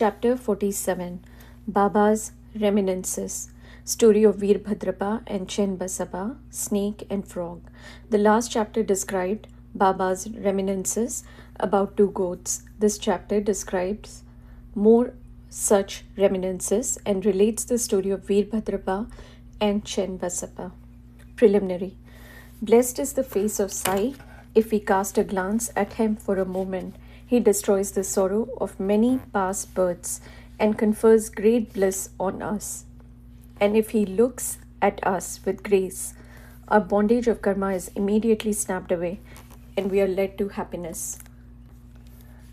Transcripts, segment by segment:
Chapter 47 Baba's Reminiscences. Story of Veerbhadrapa and Chen Basapa, Snake and Frog. The last chapter described Baba's reminiscences about two goats. This chapter describes more such reminiscences and relates the story of Veerbhadrapa and Chen Basapa. Preliminary. Blessed is the face of Sai. If we cast a glance at him for a moment, he destroys the sorrow of many past births and confers great bliss on us. And if he looks at us with grace, our bondage of karma is immediately snapped away and we are led to happiness.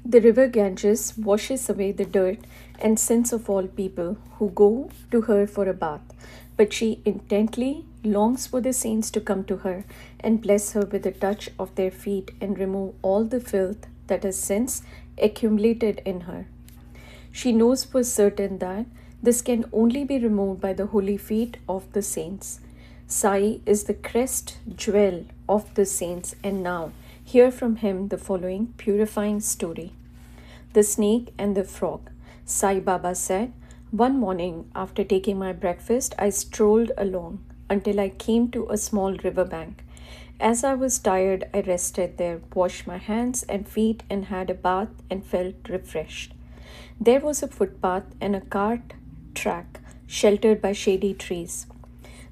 The river Ganges washes away the dirt and sins of all people who go to her for a bath, but she intently longs for the saints to come to her and bless her with a touch of their feet and remove all the filth that has since accumulated in her. She knows for certain that this can only be removed by the holy feet of the saints. Sai is the crest jewel of the saints, and now hear from him the following purifying story. The Snake and the Frog. Sai Baba said, "One morning after taking my breakfast, I strolled along until I came to a small river bank. As I was tired, I rested there, washed my hands and feet, and had a bath and felt refreshed. There was a footpath and a cart track sheltered by shady trees.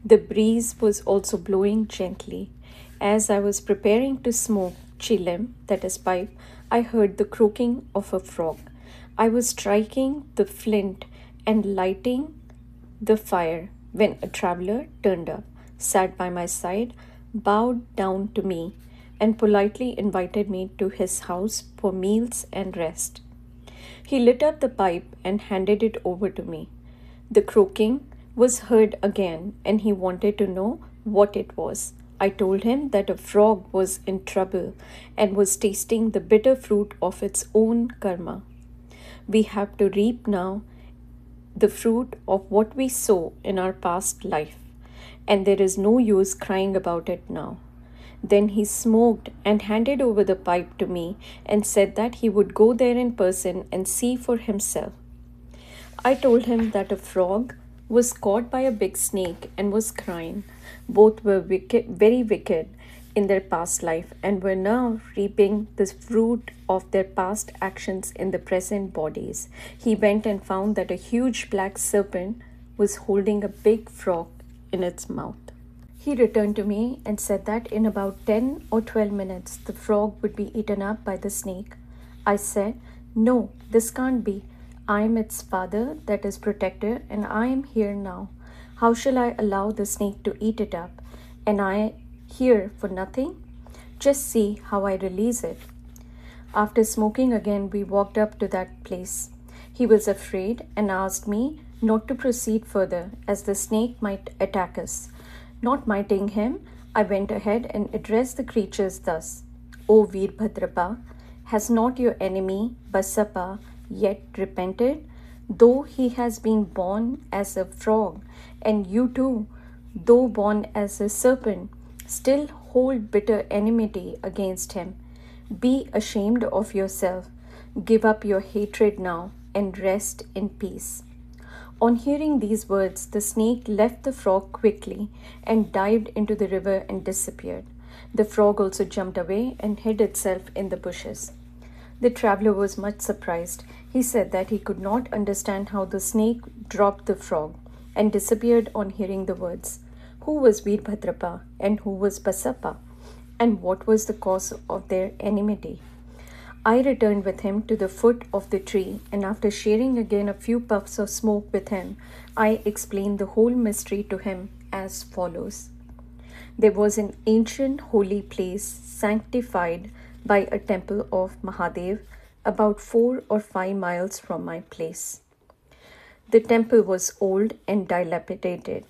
The breeze was also blowing gently. As I was preparing to smoke chillem, that is pipe, I heard the croaking of a frog. I was striking the flint and lighting the fire when a traveler turned up, sat by my side, bowed down to me, and politely invited me to his house for meals and rest. He lit up the pipe and handed it over to me. The croaking was heard again, and he wanted to know what it was. I told him that a frog was in trouble and was tasting the bitter fruit of its own karma. We have to reap now the fruit of what we sow in our past life, and there is no use crying about it now. Then he smoked and handed over the pipe to me and said that he would go there in person and see for himself. I told him that a frog was caught by a big snake and was crying. Both were wicked, very wicked in their past life and were now reaping the fruit of their past actions in the present bodies. He went and found that a huge black serpent was holding a big frog in its mouth. He returned to me and said that in about 10 or 12 minutes the frog would be eaten up by the snake. I said, "No, this can't be. I am its father, that is protector, and I am here now. How shall I allow the snake to eat it up? And I here for nothing? Just see how I release it." After smoking again, we walked up to that place. He was afraid and asked me not to proceed further, as the snake might attack us. Not minding him, I went ahead and addressed the creatures thus: "O Veerbhadrapa, has not your enemy Basapa yet repented, though he has been born as a frog, and you too, though born as a serpent, still hold bitter enmity against him? Be ashamed of yourself, give up your hatred now, and rest in peace." On hearing these words, the snake left the frog quickly and dived into the river and disappeared. The frog also jumped away and hid itself in the bushes. The traveler was much surprised. He said that he could not understand how the snake dropped the frog and disappeared on hearing the words. Who was Veerbhadrapa and who was Basapa? And what was the cause of their enmity? I returned with him to the foot of the tree, and after sharing again a few puffs of smoke with him, I explained the whole mystery to him as follows. There was an ancient holy place sanctified by a temple of Mahadev about 4 or 5 miles from my place. The temple was old and dilapidated.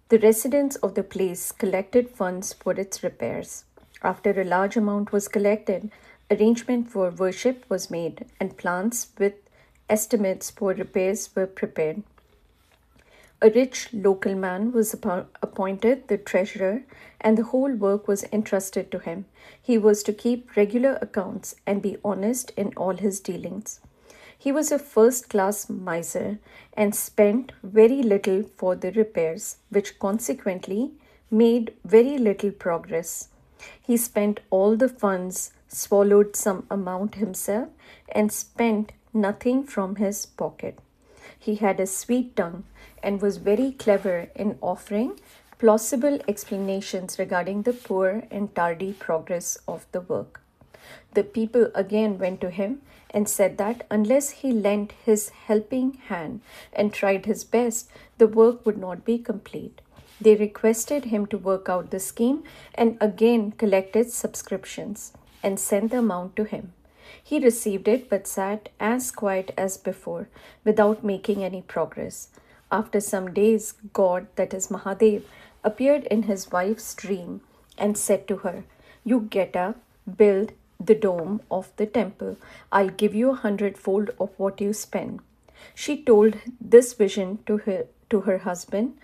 The residents of the place collected funds for its repairs. After a large amount was collected, arrangement for worship was made, and plans with estimates for repairs were prepared. A rich local man was appointed the treasurer, and the whole work was entrusted to him. He was to keep regular accounts and be honest in all his dealings. He was a first-class miser and spent very little for the repairs, which consequently made very little progress. He spent all the funds, swallowed some amount himself, and spent nothing from his pocket. He had a sweet tongue and was very clever in offering plausible explanations regarding the poor and tardy progress of the work. The people again went to him and said that unless he lent his helping hand and tried his best, the work would not be complete. They requested him to work out the scheme and again collected subscriptions and sent the amount to him. He received it but sat as quiet as before without making any progress. After some days, God, that is Mahadev, appeared in his wife's dream and said to her, "You get up, build the dome of the temple. I'll give you 100-fold of what you spend." She told this vision to her husband.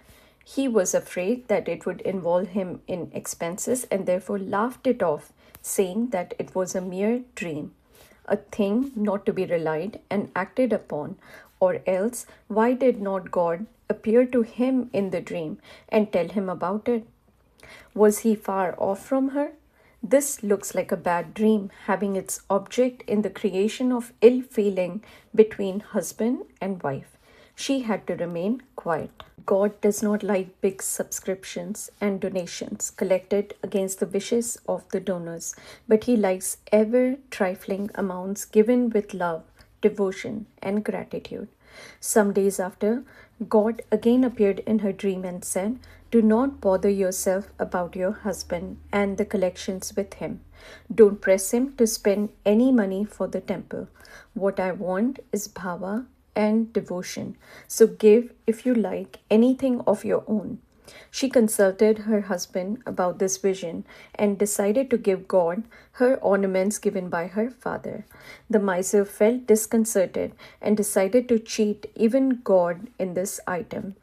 He was afraid that it would involve him in expenses and therefore laughed it off, saying that it was a mere dream, a thing not to be relied and acted upon, or else why did not God appear to him in the dream and tell him about it? Was he far off from her? This looks like a bad dream, having its object in the creation of ill feeling between husband and wife. She had to remain quiet. God does not like big subscriptions and donations collected against the wishes of the donors, but He likes ever trifling amounts given with love, devotion, and gratitude. Some days after, God again appeared in her dream and said, "Do not bother yourself about your husband and the collections with him. Don't press him to spend any money for the temple. What I want is bhava and devotion. So give, if you like, anything of your own." She consulted her husband about this vision and decided to give God her ornaments given by her father. The miser felt disconcerted and decided to cheat even God in this item.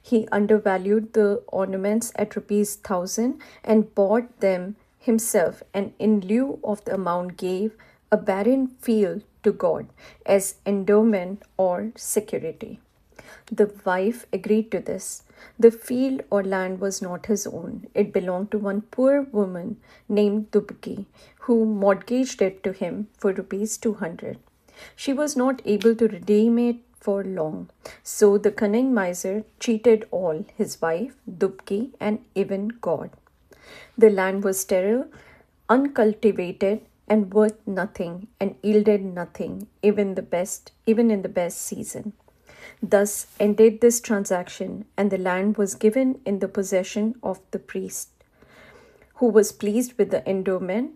He undervalued the ornaments at rupees 1,000 and bought them himself, and in lieu of the amount gave a barren field to God as endowment or security. The wife agreed to this. The field or land was not his own. It belonged to one poor woman named Dubki, who mortgaged it to him for rupees 200. She was not able to redeem it for long, so the cunning miser cheated all, his wife, Dubki, and even God. The land was sterile, uncultivated, and worth nothing, and yielded nothing, even in the best season. Thus ended this transaction, and the land was given in the possession of the priest, who was pleased with the endowment.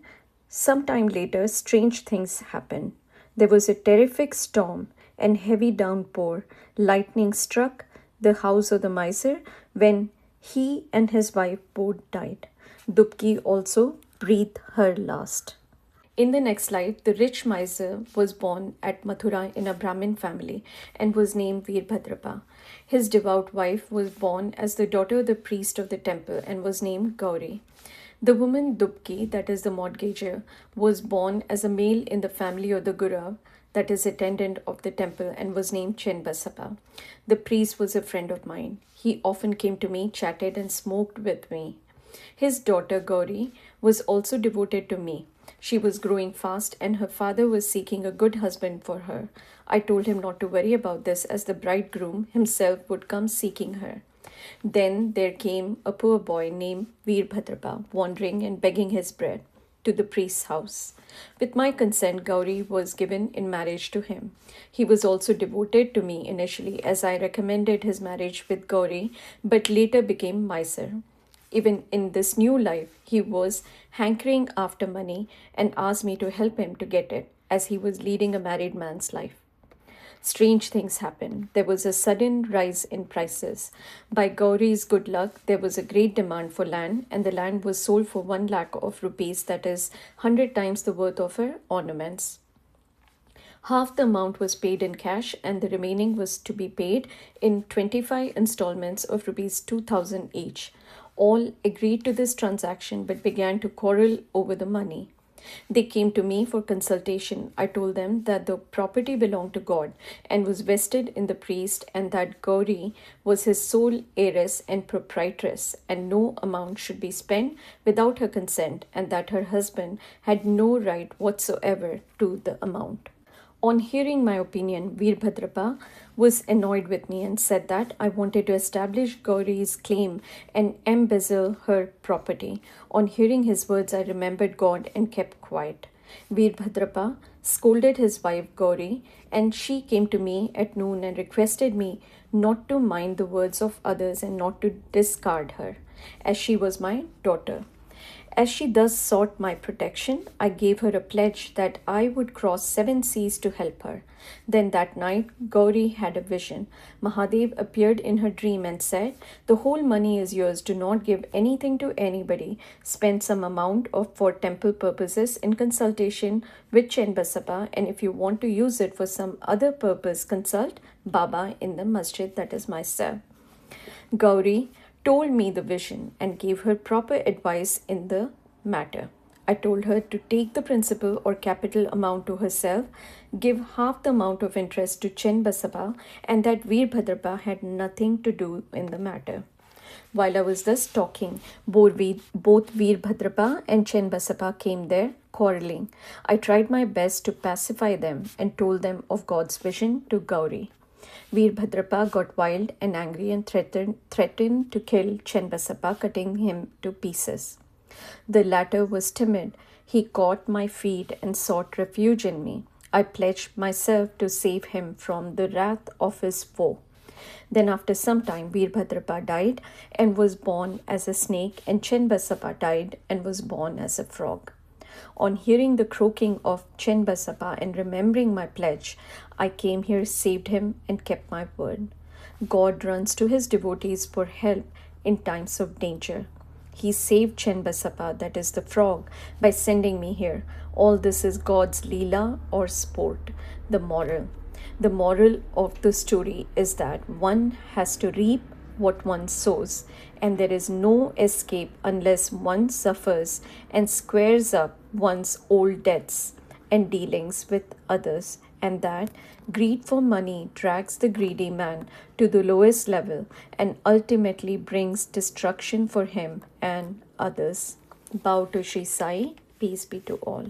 Some time later, strange things happened. There was a terrific storm and heavy downpour. Lightning struck the house of the miser when he and his wife both died. Dubki also breathed her last. In the next life, the rich miser was born at Mathura in a Brahmin family and was named Veerbhadrapa. His devout wife was born as the daughter of the priest of the temple and was named Gauri. The woman Dubki, that is the mortgager, was born as a male in the family of the Gurav, that is attendant of the temple, and was named Chenbasapa. The priest was a friend of mine. He often came to me, chatted, and smoked with me. His daughter Gauri was also devoted to me. She was growing fast, and her father was seeking a good husband for her. I told him not to worry about this, as the bridegroom himself would come seeking her. Then there came a poor boy named Veerbhadrapa, wandering and begging his bread, to the priest's house. With my consent, Gauri was given in marriage to him. He was also devoted to me initially, as I recommended his marriage with Gauri, but later became miser. Even in this new life, he was hankering after money and asked me to help him to get it, as he was leading a married man's life. Strange things happened. There was a sudden rise in prices. By Gauri's good luck, there was a great demand for land, and the land was sold for 1 lakh of rupees, that is 100 times the worth of her ornaments. Half the amount was paid in cash, and the remaining was to be paid in 25 installments of rupees 2,000 each. All agreed to this transaction but began to quarrel over the money. They came to me for consultation. I told them that the property belonged to God and was vested in the priest, and that Gauri was his sole heiress and proprietress, and no amount should be spent without her consent, and that her husband had no right whatsoever to the amount. On hearing my opinion, Veerbhadrapa was annoyed with me and said that I wanted to establish Gauri's claim and embezzle her property. On hearing his words, I remembered God and kept quiet. Veerbhadrapa scolded his wife Gauri, and she came to me at noon and requested me not to mind the words of others and not to discard her, as she was my daughter. As she thus sought my protection, I gave her a pledge that I would cross 7 seas to help her. Then that night, Gauri had a vision. Mahadev appeared in her dream and said, "The whole money is yours. Do not give anything to anybody. Spend some amount for temple purposes in consultation with Chenbasappa, and if you want to use it for some other purpose, consult Baba in the masjid, that is my cell." Gauri told me the vision and gave her proper advice in the matter. I told her to take the principal or capital amount to herself, give half the amount of interest to Chenbasappa, and that Veerbhadrapa had nothing to do in the matter. While I was thus talking, both Veerbhadrapa and Chenbasappa came there, quarreling. I tried my best to pacify them and told them of God's vision to Gauri. Veerbhadrapa got wild and angry and threatened to kill Chenbasappa, cutting him to pieces. The latter was timid. He caught my feet and sought refuge in me. I pledged myself to save him from the wrath of his foe. Then after some time, Veerbhadrapa died and was born as a snake, and Chenbasappa died and was born as a frog. On hearing the croaking of Chenbasappa and remembering my pledge, I came here, saved him, and kept my word. God runs to his devotees for help in times of danger. He saved Chenbasappa, that is the frog, by sending me here. All this is God's leela or sport. The moral of the story is that one has to reap what one sows, and there is no escape unless one suffers and squares up one's old debts and dealings with others, and that greed for money drags the greedy man to the lowest level and ultimately brings destruction for him and others. Bow to Shri Sai, peace be to all.